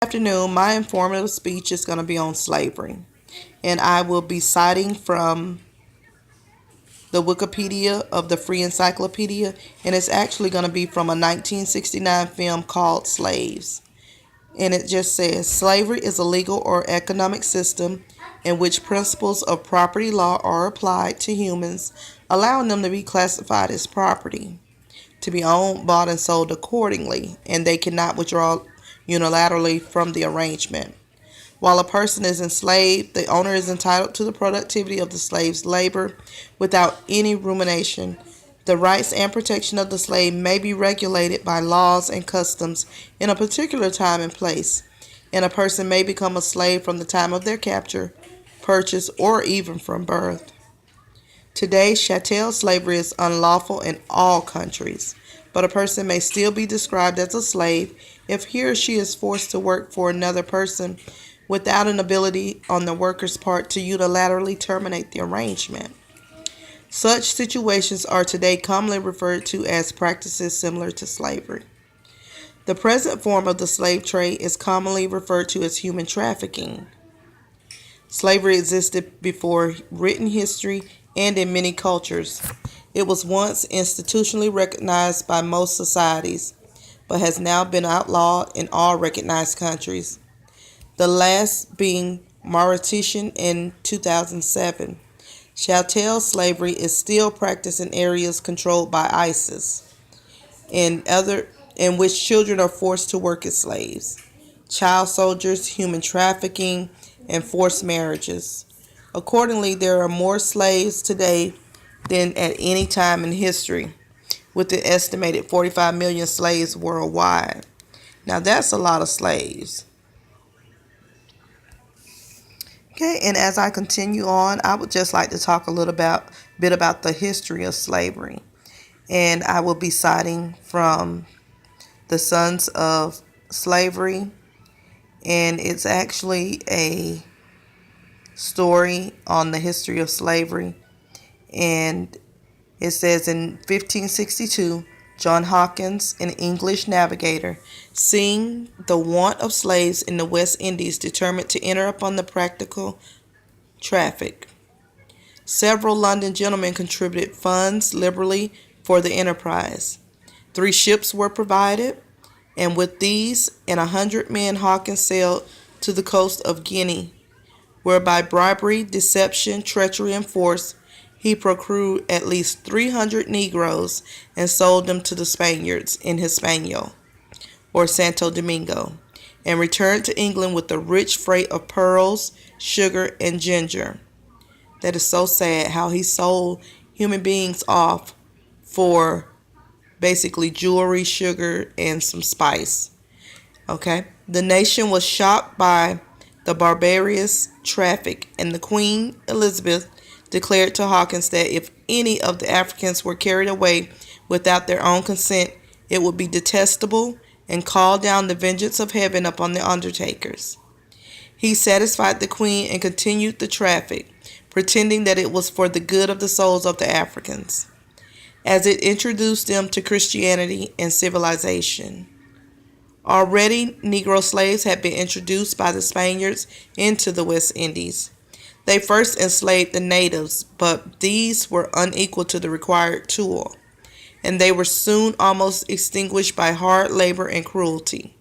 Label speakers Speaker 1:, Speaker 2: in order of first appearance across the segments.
Speaker 1: Afternoon, my informative speech is going to be on slavery, and I will be citing from the Wikipedia of the Free Encyclopedia, and it's actually going to be from a 1969 film called Slaves. And it just says slavery is a legal or economic system in which principles of property law are applied to humans, allowing them to be classified as property, to be owned, bought, and sold accordingly, and they cannot withdraw unilaterally from the arrangement. While a person is enslaved, the owner is entitled to the productivity of the slave's labor without any rumination. The rights and protection of the slave may be regulated by laws and customs in a particular time and place, and a person may become a slave from the time of their capture, purchase, or even from birth. Today, chattel slavery is unlawful in all countries, but a person may still be described as a slave if he or she is forced to work for another person without an ability on the worker's part to unilaterally terminate the arrangement. Such situations are today commonly referred to as practices similar to slavery. The present form of the slave trade is commonly referred to as human trafficking. Slavery existed before written history and in many cultures. It was once institutionally recognized by most societies, but has now been outlawed in all recognized countries, the last being Mauritania in 2007. Chattel slavery is still practiced in areas controlled by ISIS, in which children are forced to work as slaves, child soldiers, human trafficking, and forced marriages. Accordingly, there are more slaves today than at any time in history, with an estimated 45 million slaves worldwide. Now that's a lot of slaves. Okay, and as I continue on, I would just like to talk a bit about the history of slavery. And I will be citing from The Sons of Slavery, and it's actually a story on the history of slavery. And it says in 1562, John Hawkins, an English navigator, seeing the want of slaves in the West Indies, determined to enter upon the practical traffic. Several London gentlemen contributed funds liberally for the enterprise. 3 ships were provided, and with these and 100 men Hawkins sailed to the coast of Guinea, where by bribery, deception, treachery, and force he procured at least 300 Negroes and sold them to the Spaniards in Hispaniola, or Santo Domingo, and returned to England with a rich freight of pearls, sugar, and ginger. That is so sad how he sold human beings off for basically jewelry, sugar, and some spice. Okay? The nation was shocked by the barbarous traffic, and the Queen Elizabeth declared to Hawkins that if any of the Africans were carried away without their own consent, it would be detestable and call down the vengeance of heaven upon the undertakers. He satisfied the Queen and continued the traffic, pretending that it was for the good of the souls of the Africans, as it introduced them to Christianity and civilization. Already, Negro slaves had been introduced by the Spaniards into the West Indies. They first enslaved the natives, but these were unequal to the required toil, and they were soon almost extinguished by hard labor and cruelty.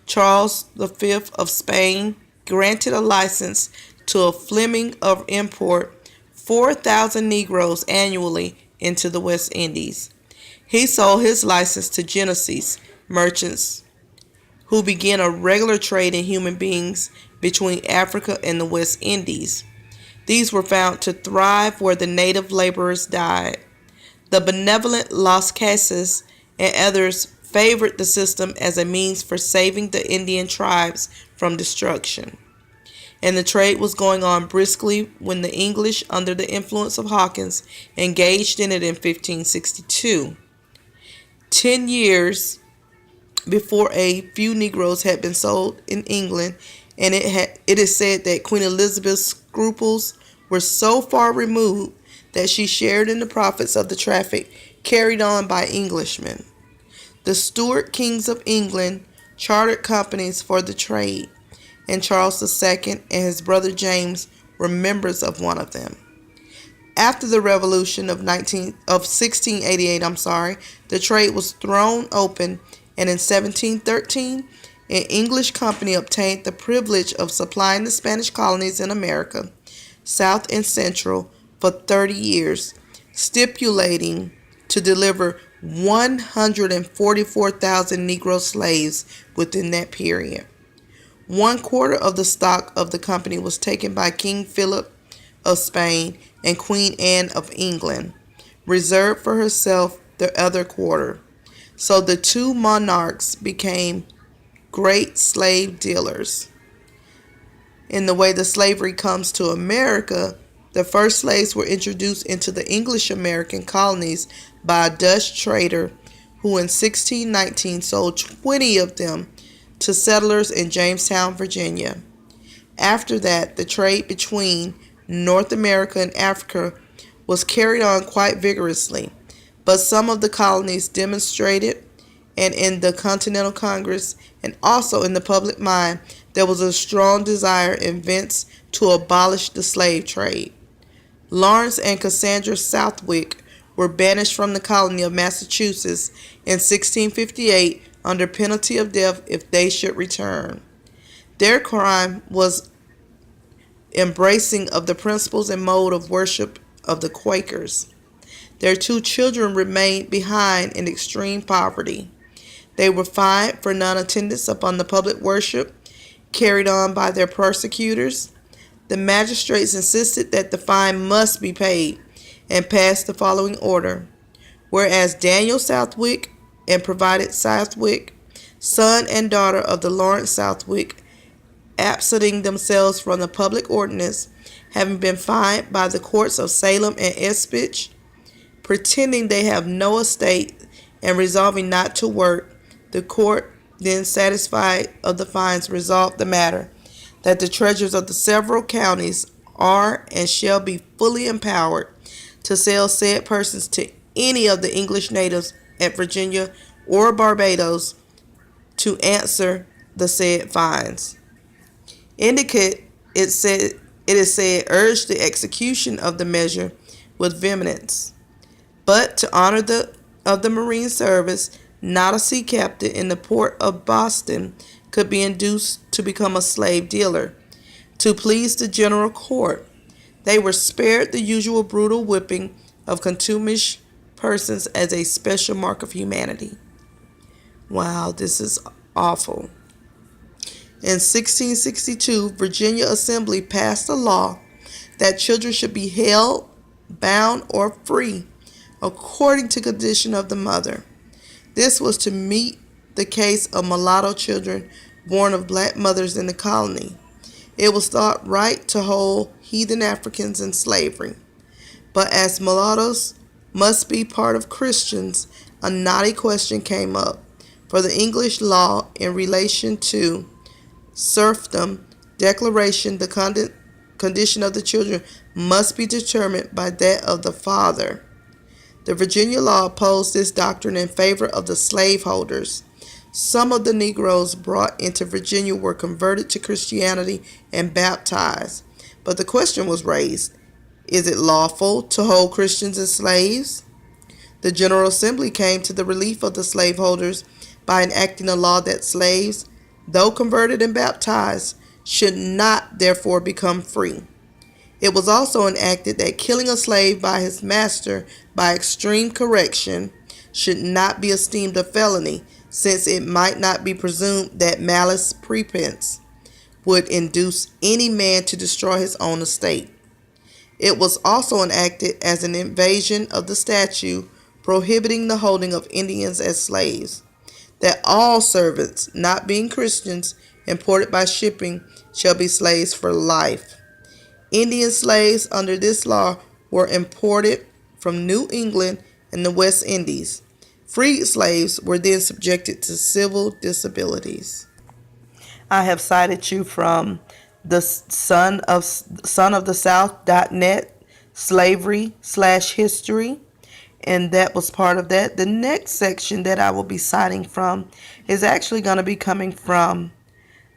Speaker 1: Charles V of Spain granted a license to a Fleming of import 4,000 Negroes annually into the West Indies. He sold his license to Genoese merchants who began a regular trade in human beings between Africa and the West Indies. These were found to thrive where the native laborers died. The benevolent Las Casas and others favored the system as a means for saving the Indian tribes from destruction. And the trade was going on briskly when the English, under the influence of Hawkins, engaged in it in 1562. 10 years before a few Negroes had been sold in England, and it is said that Queen Elizabeth's scruples were so far removed that she shared in the profits of the traffic carried on by Englishmen. The Stuart kings of England chartered companies for the trade, and Charles II and his brother James were members of one of them. After the Revolution of 1688, the trade was thrown open, and in 1713, an English company obtained the privilege of supplying the Spanish colonies in America, South and Central, for 30 years, stipulating to deliver 144,000 Negro slaves within that period. 1/4 of the stock of the company was taken by King Philip of Spain and Queen Anne of England, reserved for herself the other quarter. So the two monarchs became great slave dealers. In the way the slavery comes to America, the first slaves were introduced into the English American colonies by a Dutch trader who in 1619 sold 20 of them to settlers in Jamestown, Virginia. After that, the trade between North America and Africa was carried on quite vigorously, but some of the colonies demonstrated, and in the Continental Congress and also in the public mind, there was a strong desire in Vince to abolish the slave trade. Lawrence and Cassandra Southwick were banished from the colony of Massachusetts in 1658 under penalty of death if they should return. Their crime was embracing of the principles and mode of worship of the Quakers. Their 2 children remained behind in extreme poverty. They were fined for non-attendance upon the public worship carried on by their persecutors. The magistrates insisted that the fine must be paid and passed the following order. Whereas Daniel Southwick and Provided Southwick, son and daughter of the Lawrence Southwick, absenting themselves from the public ordinance, having been fined by the courts of Salem and Ipswich, pretending they have no estate and resolving not to work, the court, then satisfied of the fines, resolved the matter, that the treasurers of the several counties are and shall be fully empowered to sell said persons to any of the English natives at Virginia or Barbados to answer the said fines. It is said, urged the execution of the measure with vehemence, but to honor the Marine Service, not a sea captain in the port of Boston could be induced to become a slave dealer. To please the general court, they were spared the usual brutal whipping of contumacious persons as a special mark of humanity. Wow, this is awful. In 1662, Virginia Assembly passed a law that children should be held, bound, or free according to condition of the mother. This was to meet the case of mulatto children born of black mothers in the colony. It was thought right to hold heathen Africans in slavery. But as mulattoes must be part of Christians, a knotty question came up. For the English law in relation to serfdom declaration, the condition of the children must be determined by that of the father. The Virginia law opposed this doctrine in favor of the slaveholders. Some of the Negroes brought into Virginia were converted to Christianity and baptized. But the question was raised, is it lawful to hold Christians as slaves? The General Assembly came to the relief of the slaveholders by enacting a law that slaves, though converted and baptized, should not therefore become free. It was also enacted that killing a slave by his master by extreme correction should not be esteemed a felony, since it might not be presumed that malice prepense would induce any man to destroy his own estate. It was also enacted as an evasion of the statute prohibiting the holding of Indians as slaves, that all servants, not being Christians, imported by shipping, shall be slaves for life. Indian slaves under this law were imported from New England and the West Indies. Freed slaves were then subjected to civil disabilities. I have cited you from the sonofthesouth.net slavery/history, and that was part of that. The next section that I will be citing from is actually going to be coming from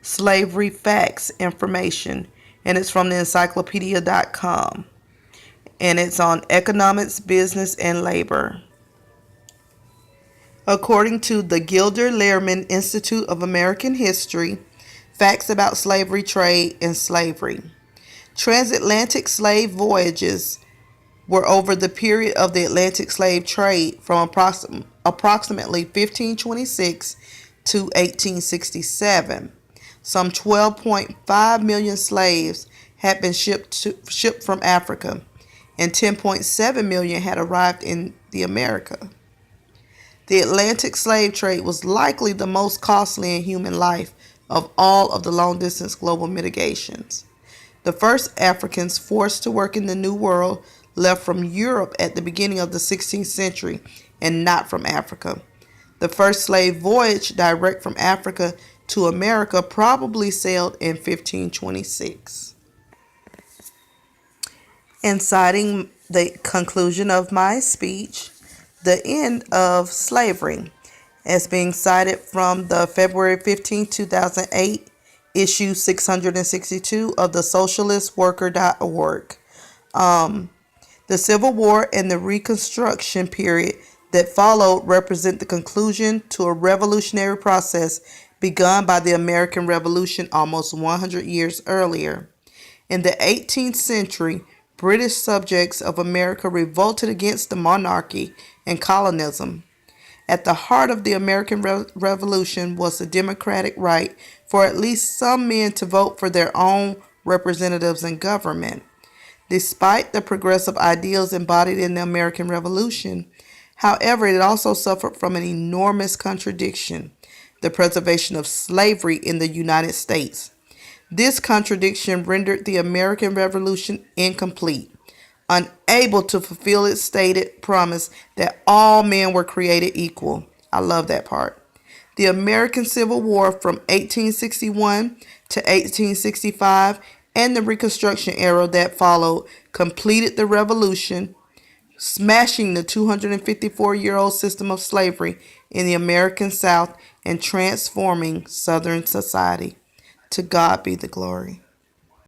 Speaker 1: Slavery Facts Information, and it's from the encyclopedia.com, and it's on economics, business, and labor. According to the Gilder Lehrman Institute of American History, facts about slavery trade and slavery. Transatlantic slave voyages were over the period of the Atlantic slave trade from approximately 1526 to 1867. Some 12.5 million slaves had been shipped from Africa, and 10.7 million had arrived in the America. The Atlantic slave trade was likely the most costly in human life of all of the long-distance global migrations. The first Africans forced to work in the New World left from Europe at the beginning of the 16th century and not from Africa. The first slave voyage direct from Africa to America probably sailed in 1526. In citing the conclusion of my speech, The End of Slavery, as being cited from the February 15, 2008 issue 662 of the socialistworker.org. The Civil War and the Reconstruction period that followed represent the conclusion to a revolutionary process begun by the American Revolution almost 100 years earlier. In the 18th century, British subjects of America revolted against the monarchy and colonialism. At the heart of the American Revolution was the democratic right for at least some men to vote for their own representatives in government. Despite the progressive ideals embodied in the American Revolution, however, it also suffered from an enormous contradiction: the preservation of slavery in the United States. This contradiction rendered the American Revolution incomplete, unable to fulfill its stated promise that all men were created equal. I love that part. The American Civil War from 1861 to 1865 and the Reconstruction era that followed completed the revolution, smashing the 254-year-old system of slavery in the American South and transforming Southern society. To God be the glory.